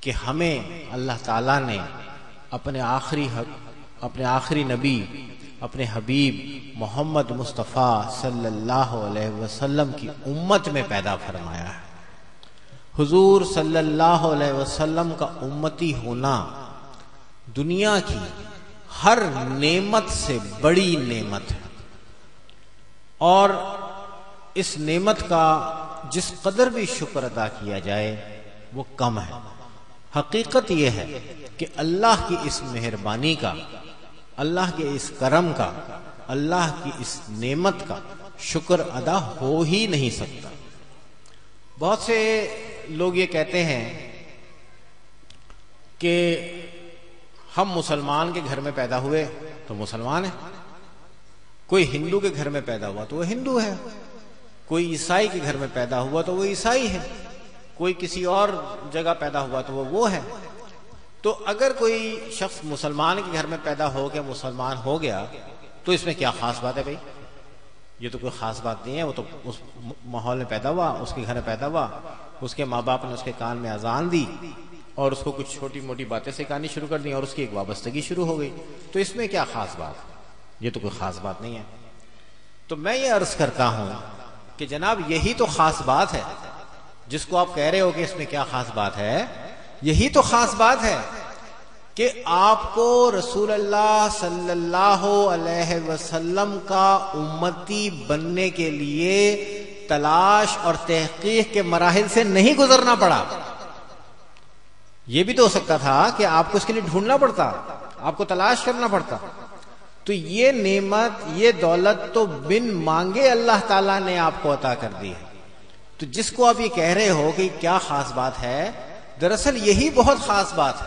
کہ ہمیں اللہ تعالیٰ نے اپنے آخری نبی اپنے حبیب محمد مصطفیٰ صلی اللہ علیہ وسلم کی امت میں پیدا فرمایا ہے۔ حضور صلی اللہ علیہ وسلم کا امتی ہونا دنیا کی ہر نعمت سے بڑی نعمت ہے، اور اس نعمت کا جس قدر بھی شکر ادا کیا جائے وہ کم ہے۔ حقیقت یہ ہے کہ اللہ کی اس مہربانی کا، اللہ کے اس کرم کا، اللہ کی اس نعمت کا شکر ادا ہو ہی نہیں سکتا۔ بہت سے لوگ یہ کہتے ہیں کہ ہم مسلمان کے گھر میں پیدا ہوئے تو مسلمان ہیں، کوئی ہندو کے گھر میں پیدا ہوا تو وہ ہندو ہے، کوئی عیسائی کے گھر میں پیدا ہوا تو وہ عیسائی ہے، کوئی کسی اور جگہ پیدا ہوا تو وہ ہے۔ تو اگر کوئی شخص مسلمان کے گھر میں پیدا ہو کے مسلمان ہو گیا تو اس میں کیا خاص بات ہے بھائی؟ یہ تو کوئی خاص بات نہیں ہے، وہ تو اس ماحول میں پیدا ہوا، اس کے گھر میں پیدا ہوا، اس کے ماں باپ نے اس کے کان میں اذان دی اور اس کو کچھ چھوٹی موٹی باتیں سکھانی شروع کر دیں اور اس کی ایک وابستگی شروع ہو گئی، تو اس میں کیا خاص بات؟ یہ تو کوئی خاص بات نہیں ہے۔ تو میں یہ عرض کرتا ہوں کہ جناب یہی تو خاص بات ہے جس کو آپ کہہ رہے ہو کہ اس میں کیا خاص بات ہے۔ یہی تو خاص بات ہے کہ آپ کو رسول اللہ صلی اللہ علیہ وسلم کا امتی بننے کے لیے تلاش اور تحقیق کے مراحل سے نہیں گزرنا پڑا۔ یہ بھی تو ہو سکتا تھا کہ آپ کو اس کے لیے ڈھونڈنا پڑتا، آپ کو تلاش کرنا پڑتا۔ تو یہ نعمت، یہ دولت تو بن مانگے اللہ تعالیٰ نے آپ کو عطا کر دی ہے۔ تو جس کو آپ یہ کہہ رہے ہو کہ کیا خاص بات ہے، دراصل یہی بہت خاص بات ہے،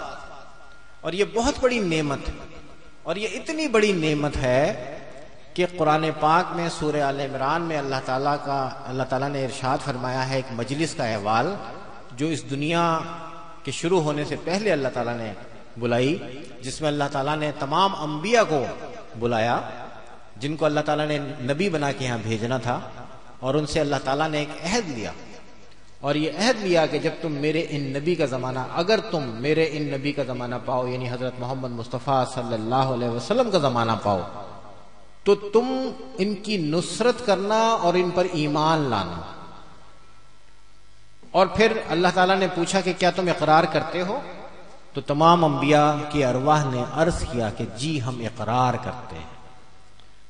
اور یہ بہت بڑی نعمت ہے، اور یہ اتنی بڑی نعمت ہے کہ قرآن پاک میں سورہ آل عمران میں اللہ تعالیٰ نے ارشاد فرمایا ہے ایک مجلس کا احوال جو اس دنیا کے شروع ہونے سے پہلے اللہ تعالیٰ نے بلائی، جس میں اللہ تعالیٰ نے تمام انبیاء کو بلایا جن کو اللہ تعالیٰ نے نبی بنا کے یہاں بھیجنا تھا، اور ان سے اللہ تعالیٰ نے ایک عہد لیا، اور یہ عہد لیا کہ جب تم میرے ان نبی کا زمانہ، اگر تم میرے ان نبی کا زمانہ پاؤ، یعنی حضرت محمد مصطفیٰ صلی اللہ علیہ وسلم کا زمانہ پاؤ، تو تم ان کی نصرت کرنا اور ان پر ایمان لانا۔ اور پھر اللہ تعالیٰ نے پوچھا کہ کیا تم اقرار کرتے ہو؟ تو تمام انبیاء کی ارواح نے عرض کیا کہ جی ہم اقرار کرتے ہیں۔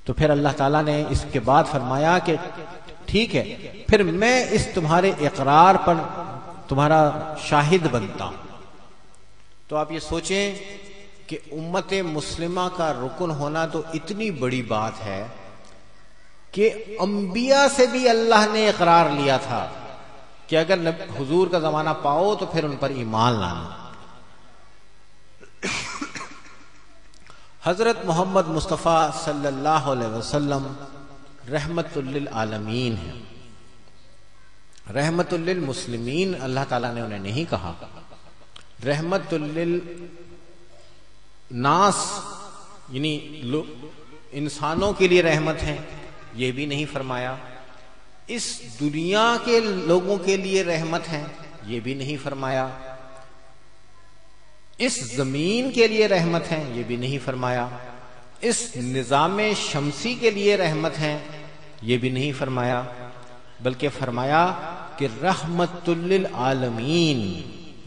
تو پھر اللہ تعالیٰ نے اس کے بعد فرمایا کہ ٹھیک ہے، پھر میں اس تمہارے اقرار پر تمہارا شاہد بنتا ہوں۔ تو آپ یہ سوچیں کہ امت مسلمہ کا رکن ہونا تو اتنی بڑی بات ہے کہ انبیاء سے بھی اللہ نے اقرار لیا تھا کہ اگر حضور کا زمانہ پاؤ تو پھر ان پر ایمان لانا۔ حضرت محمد مصطفیٰ صلی اللہ علیہ وسلم رحمت للعالمین ہے، رحمت للمسلمین اللہ تعالیٰ نے انہیں نہیں کہا، رحمت للناس یعنی انسانوں کے لیے رحمت ہیں یہ بھی نہیں فرمایا، اس دنیا کے لوگوں کے لیے رحمت ہیں یہ بھی نہیں فرمایا، اس زمین کے لیے رحمت ہیں یہ بھی نہیں فرمایا، اس نظام شمسی کے لیے رحمت ہیں یہ بھی نہیں فرمایا، بلکہ فرمایا کہ رحمت للعالمین،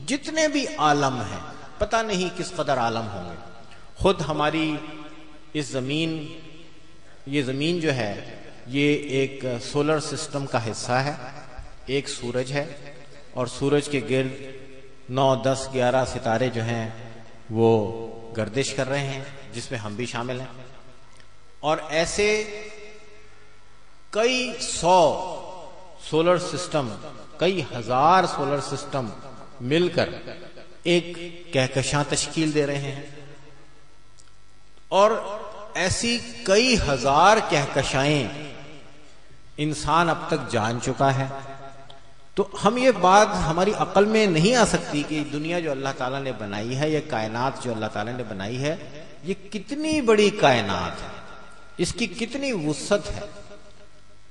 جتنے بھی عالم ہیں، پتہ نہیں کس قدر عالم ہوں گے۔ خود ہماری اس زمین، یہ زمین جو ہے یہ ایک سولر سسٹم کا حصہ ہے، ایک سورج ہے، اور سورج کے گرد 9 10 11 ستارے جو ہیں وہ گردش کر رہے ہیں، جس میں ہم بھی شامل ہیں، اور ایسے کئی 100 سولر سسٹم، کئی ہزار سولر سسٹم مل کر ایک کہکشاں تشکیل دے رہے ہیں، اور ایسی کئی ہزار کہکشائیں انسان اب تک جان چکا ہے۔ تو ہم یہ بات ہماری عقل میں نہیں آ سکتی کہ دنیا جو اللہ تعالیٰ نے بنائی ہے، یہ کائنات جو اللہ تعالیٰ نے بنائی ہے، یہ کتنی بڑی کائنات ہے، اس کی کتنی وسعت ہے،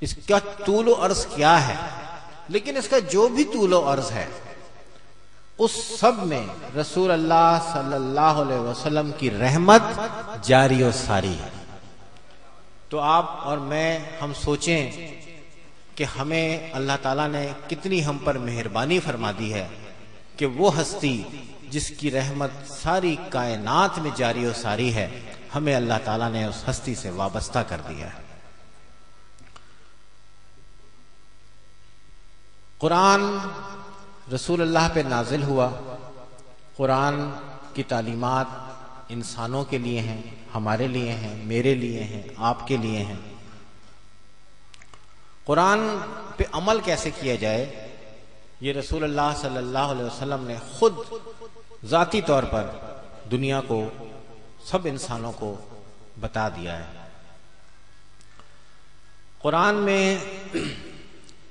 اس کا طول و عرض کیا ہے، لیکن اس کا جو بھی طول و عرض ہے اس سب میں رسول اللہ صلی اللہ علیہ وسلم کی رحمت جاری و ساری ہے۔ تو آپ اور میں ہم سوچیں کہ ہمیں اللہ تعالیٰ نے کتنی ہم پر مہربانی فرما دی ہے کہ وہ ہستی جس کی رحمت ساری کائنات میں جاری و ساری ہے، ہمیں اللہ تعالیٰ نے اس ہستی سے وابستہ کر دیا ہے۔ قرآن رسول اللہ پہ نازل ہوا۔ قرآن کی تعلیمات انسانوں کے لیے ہیں، ہمارے لیے ہیں، میرے لیے ہیں، آپ کے لیے ہیں۔ قرآن پہ عمل کیسے کیا جائے یہ رسول اللہ صلی اللہ علیہ وسلم نے خود ذاتی طور پر دنیا کو، سب انسانوں کو بتا دیا ہے۔ قرآن میں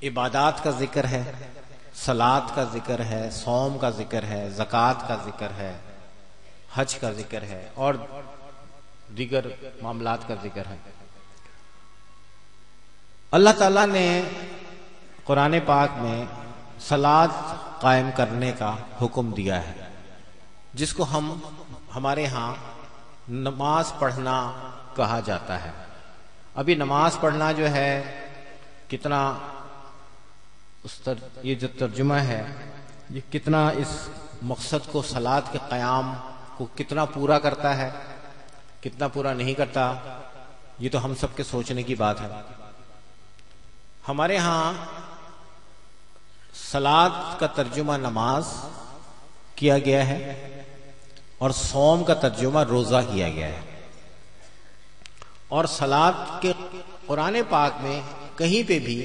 عبادات کا ذکر ہے، صلاۃ کا ذکر ہے، صوم کا ذکر ہے، زکوٰۃ کا ذکر ہے، حج کا ذکر ہے اور دیگر معاملات کا ذکر ہے۔ اللہ تعالیٰ نے قرآن پاک میں صلاۃ قائم کرنے کا حکم دیا ہے، جس کو ہمارے ہاں نماز پڑھنا کہا جاتا ہے۔ ابھی نماز پڑھنا جو ہے کتنا یہ جو ترجمہ ہے یہ کتنا اس مقصد کو، صلاۃ کے قیام کو کتنا پورا کرتا ہے، کتنا پورا نہیں کرتا، یہ تو ہم سب کے سوچنے کی بات ہے۔ ہمارے ہاں صلاۃ کا ترجمہ نماز کیا گیا ہے اور صوم کا ترجمہ روزہ کیا گیا ہے، اور صلاۃ کے قرآن پاک میں کہیں پہ بھی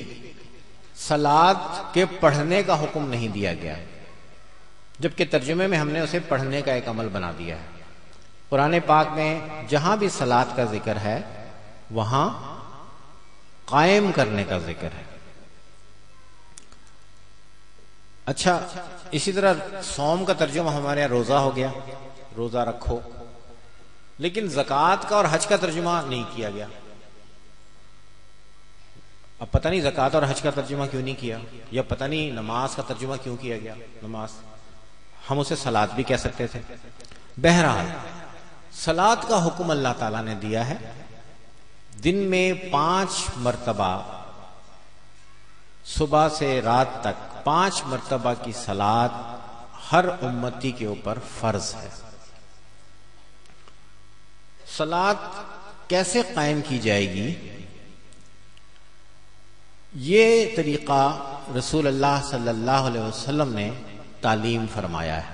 صلاۃ کے پڑھنے کا حکم نہیں دیا گیا، جبکہ ترجمے میں ہم نے اسے پڑھنے کا ایک عمل بنا دیا ہے۔ قرآن پاک میں جہاں بھی صلاۃ کا ذکر ہے وہاں قائم کرنے کا ذکر ہے۔ اچھا، اسی طرح صوم کا ترجمہ ہمارے یہاں روزہ ہو گیا، روزہ رکھو، لیکن زکوٰۃ کا اور حج کا ترجمہ نہیں کیا گیا۔ اب پتہ نہیں زکوٰۃ اور حج کا ترجمہ کیوں نہیں کیا، یا پتہ نہیں نماز کا ترجمہ کیوں کیا گیا۔ نماز ہم اسے صلاۃ بھی کہہ سکتے تھے۔ بہرحال صلاۃ کا حکم اللہ تعالیٰ نے دیا ہے، دن میں 5 مرتبہ، صبح سے رات تک 5 مرتبہ کی صلاۃ ہر امتی کے اوپر فرض ہے۔ صلاۃ کیسے قائم کی جائے گی، یہ طریقہ رسول اللہ صلی اللہ علیہ وسلم نے تعلیم فرمایا ہے۔